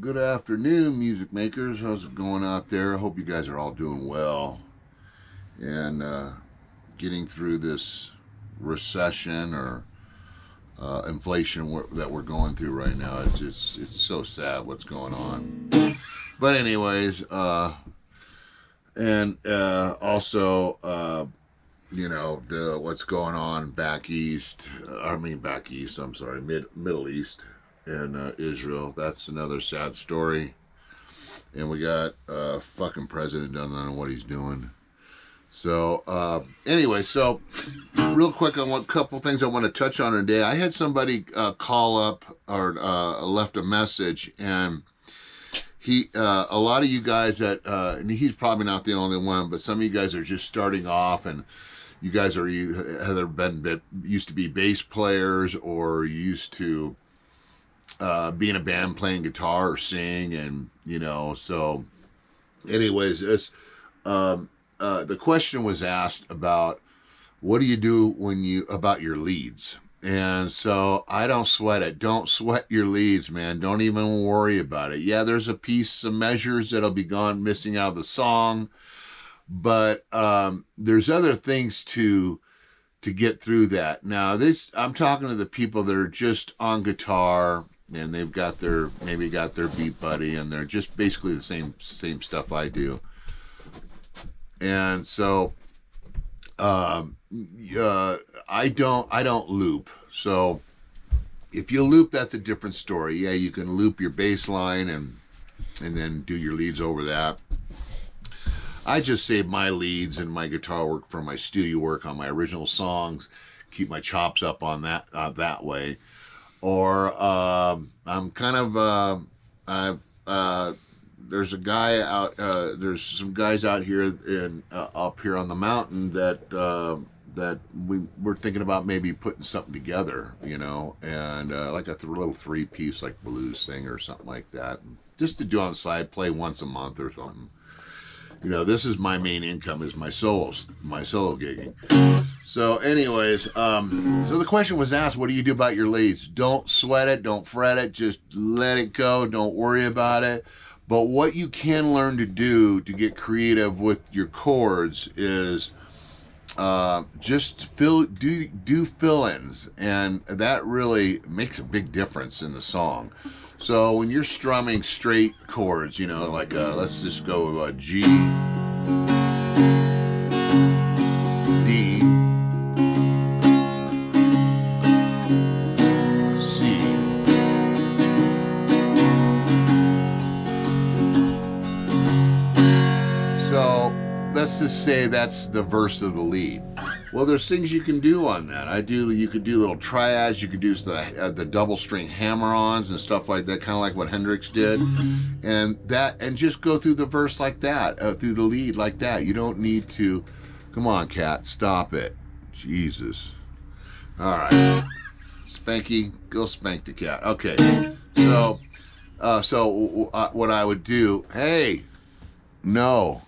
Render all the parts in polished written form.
good afternoon, music makers. How's it going out there? I hope you guys are all doing well and getting through this recession or inflation that we're going through right now. It's so sad what's going on. But anyways, and also the what's going on back east. Back east. I'm sorry, Middle East and Israel. That's another sad story. And we got fucking president doesn't know what he's doing. So anyway, so real quick on what couple things I want to touch on today. I had somebody call up or left a message, and he a lot of you guys that and he's probably not the only one, but some of you guys are just starting off, and you guys are either used to be bass players or used to be in a band playing guitar or sing, and so anyways, this the question was asked about what do you do about your leads. And so I don't sweat it. Don't sweat your leads, man. Don't even worry about it. Yeah, there's a piece of measures that'll be missing out of the song, but there's other things to get through that. Now, I'm talking to the people that are just on guitar and they've got maybe got their beat buddy, and they're just basically the same stuff I do. And so I don't loop. So if you loop, that's a different story. Yeah, you can loop your bass line and then do your leads over that. I just save my leads and my guitar work for my studio work on my original songs, keep my chops up on that way. Or I'm kind of there's a guy out there's some guys out here up here on the mountain that we're thinking about maybe putting something together, and like a little 3-piece like blues thing or something like that, just to do on the side, play once a month or something. This is my main income, is my solo gigging. So anyways, so the question was asked, what do you do about your leads? Don't sweat it, don't fret it, just let it go, don't worry about it. But what you can learn to do to get creative with your chords is just do fill-ins, and that really makes a big difference in the song. So when you're strumming straight chords, like let's just go G, D, C. So let's just say that's the verse of the lead. Well, there's things you can do on that. You can do little triads. You can do the double string hammer-ons and stuff like that, kind of like what Hendrix did, and just go through the verse like that, through the lead like that. You don't need to. Come on, cat, stop it, Jesus. All right, Spanky, go spank the cat. Okay, so what I would do? Hey, no.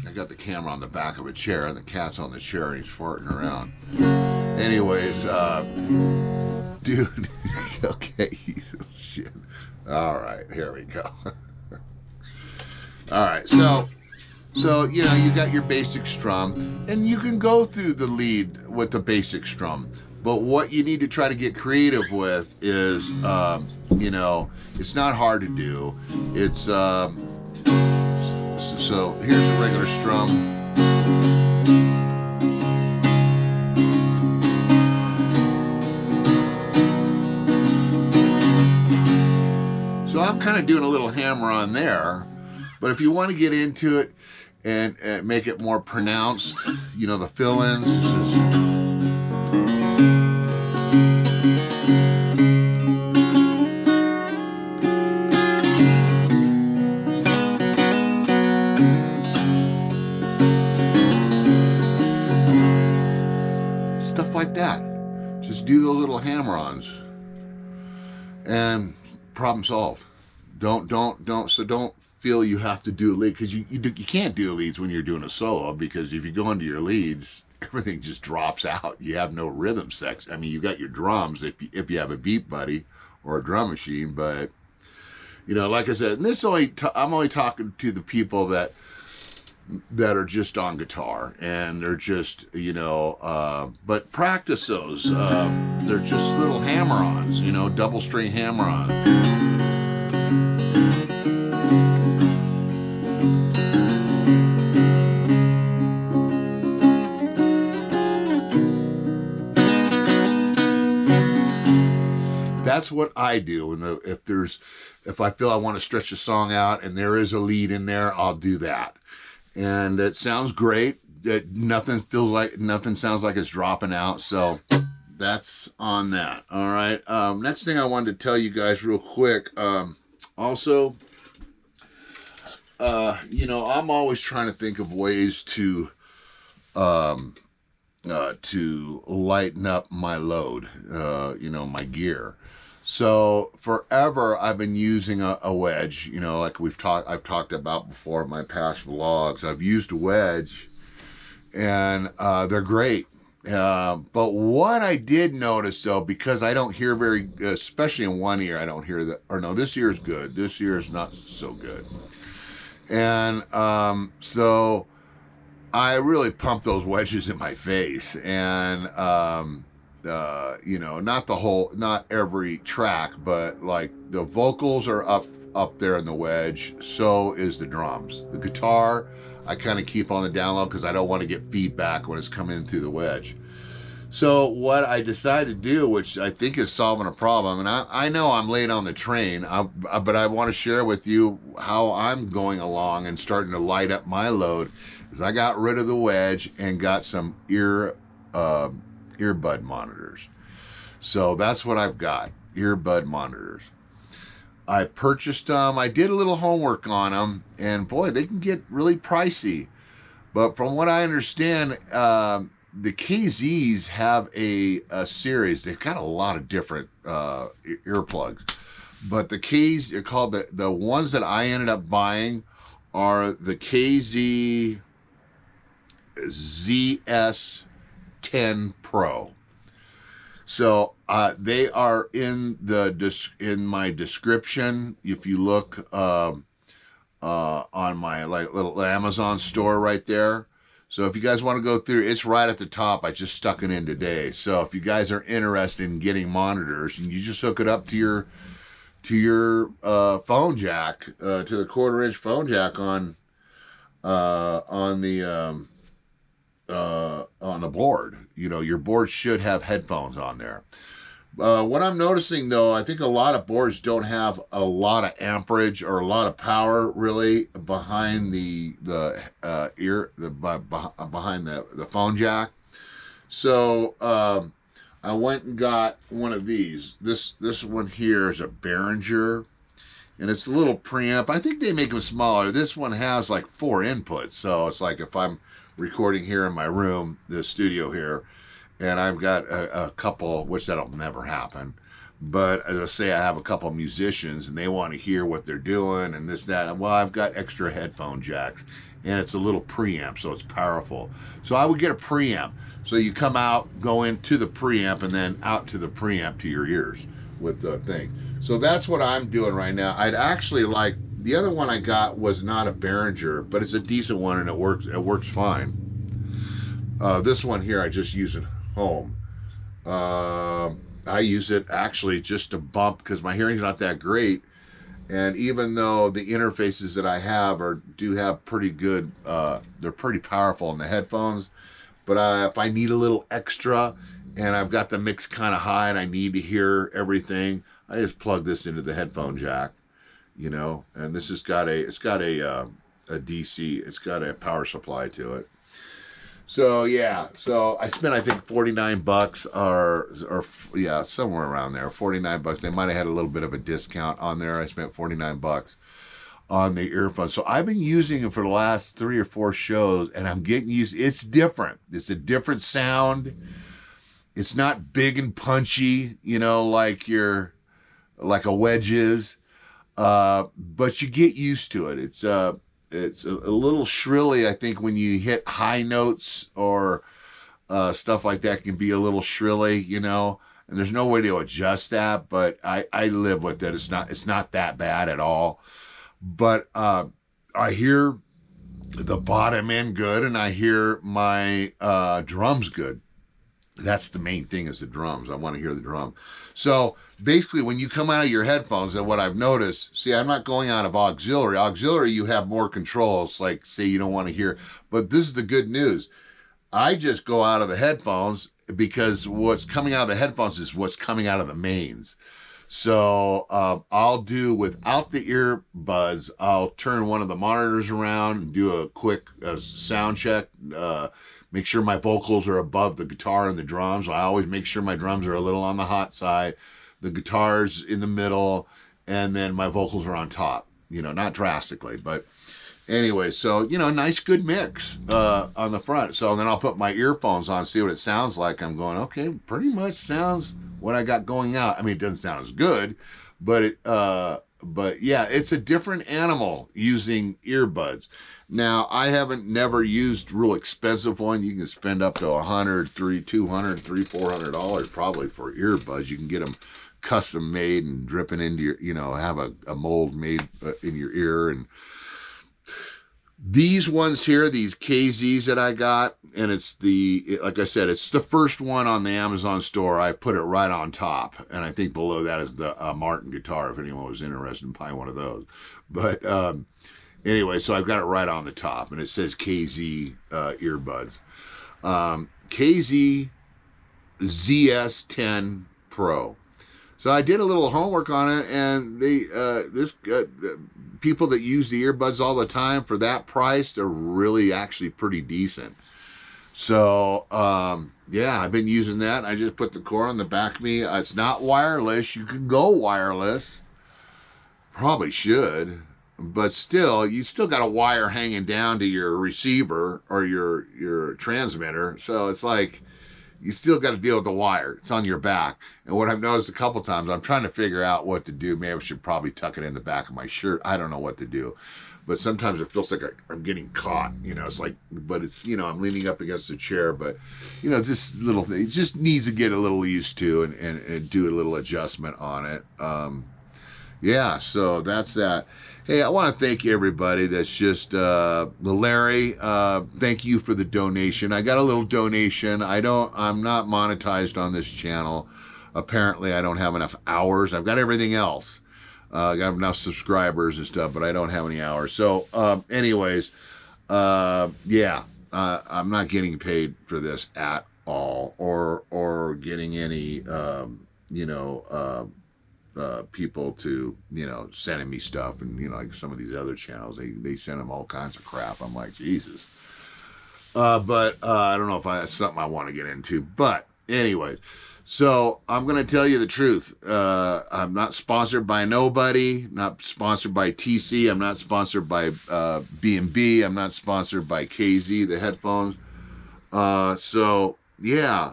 I got the camera on the back of a chair, and the cat's on the chair, and he's farting around. Anyways, dude, okay, shit. All right, here we go. All right, so you got your basic strum, and you can go through the lead with the basic strum. But what you need to try to get creative with is, it's not hard to do. It's so here's a regular strum. So I'm kind of doing a little hammer on there, but if you want to get into it and make it more pronounced, the fill-ins, stuff like that. Just do those little hammer-ons, and problem solved. Don't feel you have to do a lead, because you can't do leads when you're doing a solo, because if you go into your leads, everything just drops out. You have no rhythm section. I mean, you got your drums if you have a beat buddy or a drum machine, but you know, like I said, and this I'm only talking to the people that are just on guitar and they're just, you know, but practice those. They're just little hammer-ons, you know, double string hammer-ons. That's what I do. And if I feel I want to stretch a song out and there is a lead in there, I'll do that. And it sounds great. Nothing sounds like it's dropping out. So that's on that. All right. Next thing I wanted to tell you guys real quick. Also, you know, I'm always trying to think of ways to lighten up my load, you know, my gear. So forever I've been using a wedge, you know, like I've talked about before in my past vlogs. I've used a wedge and they're great. But what I did notice though, because I don't hear very, especially in one ear, I don't hear that, or no, this ear is good. This ear is not so good. And so I really pump those wedges in my face, and you know, not every track, but like the vocals are up there in the wedge. So is the drums. The guitar, I kind of keep on the down low because I don't want to get feedback when it's coming in through the wedge. So what I decided to do, which I think is solving a problem, and I know I'm late on the train, but I want to share with you how I'm going along and starting to light up my load, is I got rid of the wedge and got some earbud monitors. So that's what I've got, earbud monitors. I purchased them. I did a little homework on them, and boy, they can get really pricey. But from what I understand, the KZs have a series. They've got a lot of different earplugs, but the Ks, they're called the ones that I ended up buying are the KZ ZS10 Pro. So they are in my description. If you look on my little Amazon store right there. So if you guys want to go through, it's right at the top. I just stuck it in today. So if you guys are interested in getting monitors, and you just hook it up to your phone jack, to the 1/4-inch phone jack on the board. You know, your board should have headphones on there. What I'm noticing though, I think a lot of boards don't have a lot of amperage or a lot of power really behind the phone jack. So I went and got one of these. This one here is a Behringer, and it's a little preamp. I think they make them smaller. This one has like 4 inputs, so it's like if I'm recording here in my room, the studio here, and I've got a couple, which that'll never happen, but as I say, I have a couple of musicians and they want to hear what they're doing and this, that. Well, I've got extra headphone jacks, and it's a little preamp, so it's powerful. So I would get a preamp. So you come out, go into the preamp, and then out to the preamp to your ears with the thing. So that's what I'm doing right now. I'd actually like, the other one I got was not a Behringer, but it's a decent one and it works fine. This one here I just use at home. I use it actually just to bump because my hearing's not that great, and even though the interfaces that I have do have pretty good, they're pretty powerful in the headphones, but if I need a little extra and I've got the mix kind of high and I need to hear everything, I just plug this into the headphone jack, you know, and this has got a DC, it's got a power supply to it. So yeah, so I spent I think $49 or yeah, somewhere around there, $49. They might have had a little bit of a discount on there. I spent $49 on the earphones. So I've been using it for the last 3 or 4 shows, and I'm getting used. It's different. It's a different sound. It's not big and punchy, you know, like a wedge is. But you get used to it. It's a little shrilly, I think, when you hit high notes or stuff like that can be a little shrilly, you know, and there's no way to adjust that, but I live with it. It's not that bad at all. But I hear the bottom end good, and I hear my drums good. That's the main thing, is the drums. I want to hear the drum. So basically, when you come out of your headphones, and what I've noticed, see, I'm not going out of auxiliary. Auxiliary, you have more controls, like say you don't want to hear. But this is the good news. I just go out of the headphones, because what's coming out of the headphones is what's coming out of the mains. So I'll do without the earbuds. I'll turn one of the monitors around and do a quick sound check. Make sure my vocals are above the guitar and the drums. I always make sure my drums are a little on the hot side, the guitar's in the middle, and then my vocals are on top. You know, not drastically, but anyway, so, you know, nice good mix on the front. So then I'll put my earphones on, see what it sounds like. I'm going, okay, pretty much sounds what I got going out. I mean, it doesn't sound as good, but yeah, it's a different animal using earbuds. Now, I haven't never used real expensive one. You can spend up to $100, $200, $400 probably for earbuds. You can get them custom made and dripping into your, you know, have a mold made in your ear. And these ones here, these KZs that I got, and like I said, it's the first one on the Amazon store. I put it right on top, and I think below that is the Martin guitar, if anyone was interested in buying one of those. But anyway, so I've got it right on the top, and it says KZ earbuds. KZ ZS10 Pro. So I did a little homework on it, and people that use the earbuds all the time for that price, they're really actually pretty decent. So yeah, I've been using that. I just put the cord on the back of me. It's not wireless. You can go wireless. Probably should, but still, you still got a wire hanging down to your receiver or your transmitter. So it's like, you still got to deal with the wire. It's on your back. And what I've noticed a couple times, I'm trying to figure out what to do. Maybe I should probably tuck it in the back of my shirt. I don't know what to do. But sometimes it feels like I'm getting caught. You know, it's like, but it's, you know, I'm leaning up against the chair. But, you know, this little thing, it just needs to get a little used to and do a little adjustment on it. Yeah, so that's that. Hey, I want to thank everybody that's just, Larry, thank you for the donation. I got a little donation. I'm not monetized on this channel. Apparently, I don't have enough hours. I've got everything else. I got enough subscribers and stuff, but I don't have any hours. So, anyways, yeah, I'm not getting paid for this at all, or getting any, you know, people to, you know, sending me stuff. And, you know, like some of these other channels, they send them all kinds of crap. I'm like, Jesus. But I don't know if that's something I want to get into. But anyways, so I'm going to tell you the truth. I'm not sponsored by nobody, not sponsored by TC. I'm not sponsored by B&B. I'm not sponsored by KZ, the headphones. So yeah.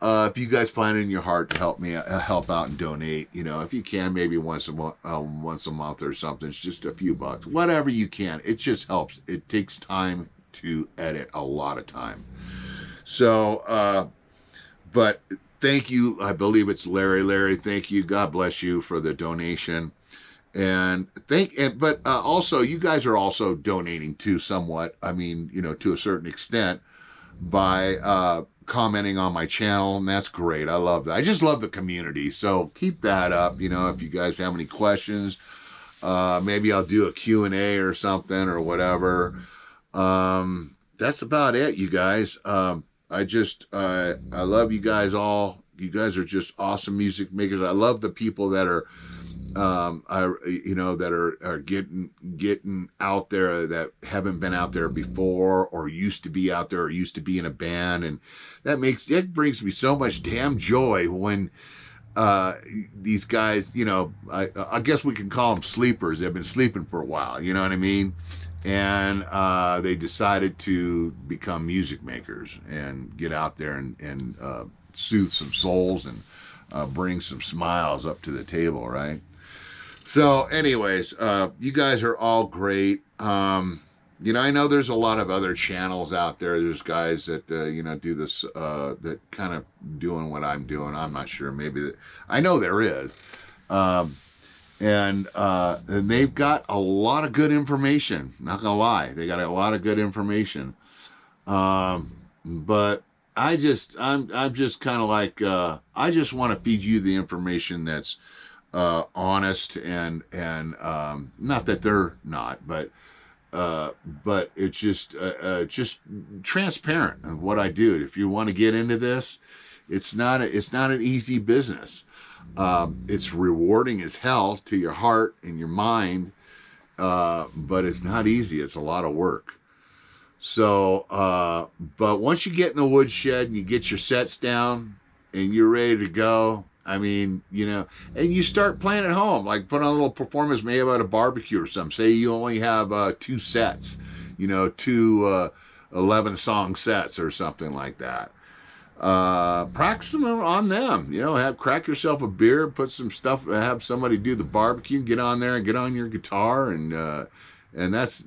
If you guys find it in your heart to help out and donate, you know, if you can, maybe once a month or something, it's just a few bucks, whatever you can. It just helps. It takes time to edit, a lot of time. So, but thank you. I believe it's Larry. Larry, thank you. God bless you for the donation. But also, you guys are also donating too, somewhat. I mean, you know, to a certain extent by commenting on my channel, and that's great. I love that. I just love the community, so keep that up. You know, if you guys have any questions, maybe I'll do a Q&A or something or whatever. That's about it, you guys. I love you guys all. You guys are just awesome music makers. I love the people that are that are getting out there, that haven't been out there before, or used to be out there, or used to be in a band. And it brings me so much damn joy when these guys, you know, I guess we can call them sleepers. They've been sleeping for a while, you know what I mean? And they decided to become music makers and get out there and soothe some souls and bring some smiles up to the table, right? So anyways, you guys are all great. you know, I know there's a lot of other channels out there. There's guys that you know, do this that kind of doing what I'm doing. I'm not sure. Maybe I know there is, um, and they've got a lot of good information. Not gonna lie, they got a lot of good information. But I'm just kind of like I just want to feed you the information that's honest and not that they're not, but it's just transparent of what I do. If you want to get into this, it's not an easy business. It's rewarding as hell to your heart and your mind, but it's not easy. It's a lot of work. So, but once you get in the woodshed and you get your sets down and you're ready to go, I mean, you know, and you start playing at home, like put on a little performance, maybe at a barbecue or something. Say you only have 2 sets, you know, two 11-song sets or something like that. Practice them on them, you know, crack yourself a beer, put some stuff, have somebody do the barbecue, get on there and get on your guitar and that's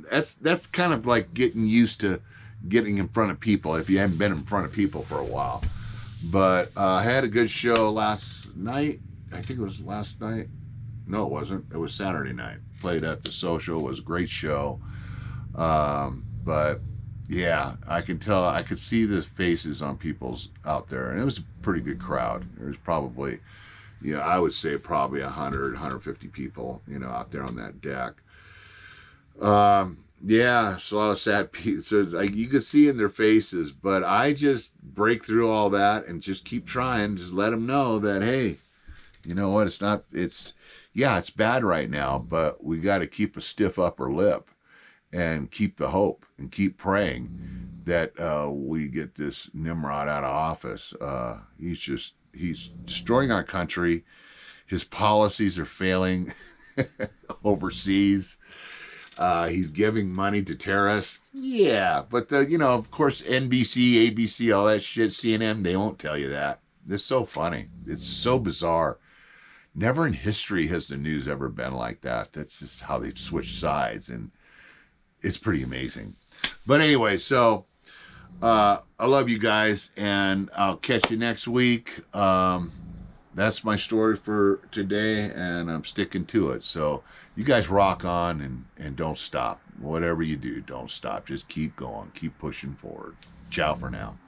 kind of like getting used to getting in front of people if you haven't been in front of people for a while. But I had a good show last night. I think it was last night. No, it wasn't. It was Saturday night. Played at the Social. It was a great show. But yeah, I can tell. I could see the faces on people's out there, and it was a pretty good crowd. There was probably, you know, I would say probably 100, 150 people, you know, out there on that deck. Yeah, it's a lot of sad people. So it's like you could see in their faces, but I just break through all that and just keep trying. Just let them know that, hey, you know what? Yeah, it's bad right now, but we got to keep a stiff upper lip and keep the hope and keep praying that we get this Nimrod out of office. He's destroying our country. His policies are failing overseas. He's giving money to terrorists. Yeah, but you know, of course, NBC, ABC, all that shit, CNN, they won't tell you that. It's so funny. It's so bizarre. Never in history has the news ever been like that. That's just how they've switched sides, and it's pretty amazing. But anyway, so I love you guys, and I'll catch you next week. That's my story for today, and I'm sticking to it. So you guys rock on and don't stop. Whatever you do, don't stop. Just keep going. Keep pushing forward. Ciao for now.